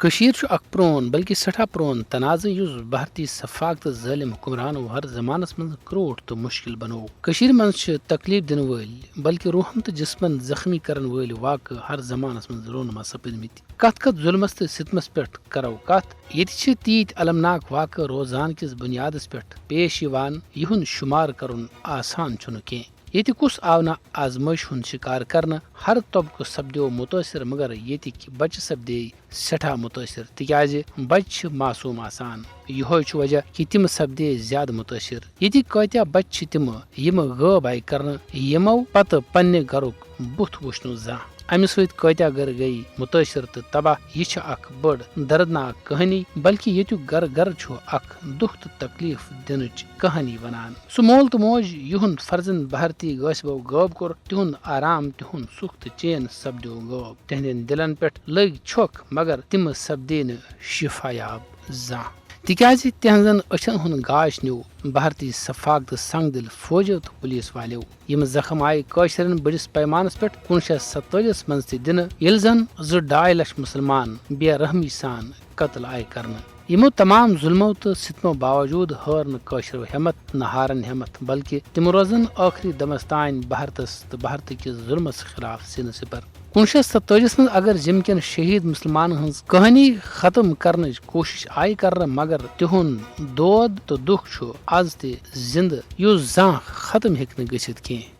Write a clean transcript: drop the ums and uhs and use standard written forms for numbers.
کشیر چھُ اکھ پرون بلکہ سٹھا پرون تنازع یُس بھارتی سفاق تہٕ ظٲلم حکمرانو ہر زمانس منٛز کروٹھ تہٕ مشکل بنوو. کشیر منٛز چھِ تکلیف دِنہٕ وٲلۍ بلکہ روحن تہٕ جسمن زخمی کرن وٲلۍ واقعہٕ ہر زمانس منٛز رونما سپدمٕتۍ. کتھ ظلمس تہٕ ستمس پٮ۪ٹھ کرو کتھ. ییٚتہِ چھِ تیٖتۍ المناک واقعہٕ روزان کِس بُنیادس پٮ۪ٹھ پیش یِوان یِہُنٛد شُمار کرُن آسان چھُنہٕ کینٛہہ. ییٚتہِ کُس آو نہٕ آزمٲیش ہُنٛد شکار کرنہٕ. ہر طبقہٕ سپدیو مُتٲثر مگر ییٚتِکۍ بچہِ سپدے سٮ۪ٹھاہ مُتٲثر تِکیازِ بچہِ چھِ معصوٗم آسان. یِہوے چھُ وجہ کہِ تِم سپدے زیادٕ مُتٲثر. ییٚتِکۍ کۭتیاہ بچہِ چھِ تِم یِم غٲب آیہِ کرنہٕ یِمو پتہٕ پننہِ گرُک بُتھ وٕچھ نہٕ زانٛہہ. امہِ سۭتۍ کۭتیاہ گرٕ گٔیہِ مُتٲثر تہٕ تباہ. یہِ چھِ اکھ بٔڑ دردناک کہانی بلکہ ییٚتیُک گرٕ گرٕ چھُ اکھ دُکھ تہٕ تکلیف دِنٕچ کہانی ونان. سُہ مول تہٕ موج یِہُنٛد فرزند بھارتی غٲصبو غٲب کوٚر. تِہُنٛد آرام تِہُنٛد سُکھ تہٕ چین سپدیو غٲب. تِہنٛدٮ۪ن دلن پٮ۪ٹھ لٔگۍ چھۄکھ مگر تِم سپدے نہٕ شفایاب زانٛہہ تِکیازِ تِہنٛزن أچھن ہُنٛد گاش نیوٗ بھارتی سفاق تہٕ سنگ دل فوجو تہٕ پُلیٖس والیو. یِم زخم آیہِ کٲشرٮ۪ن بٔڑِس پیمانس پٮ۪ٹھ 1947 منٛز تہِ دِنہٕ ییٚلہِ زن 2.5 لچھ مُسلمان بے رحمی سان قتل آیہِ کرنہٕ. یِمو تمام ظُلمو تہٕ ستمو باوجوٗد ہٲر نہٕ کٲشرو ہٮ۪مت نہ ہارن ہٮ۪مت بلکہ تِم روزن ٲخری دمس تانۍ بھارتس تہٕ بھارتہٕ کِس ظُلمس خلاف سِنہٕ سِپر. 1947 منٛز اگر جِم کٮ۪ن شہید مُسلمانن ہٕنٛز کہانی ختم کرنٕچ کوٗشش آیہِ کرنہٕ مگر تِہُنٛد دود تہٕ دُکھ چھُ آز تہِ زنٛدٕ یُس زانٛہہ ختم ہیٚکہِ نہٕ گٔژھِتھ کینٛہہ.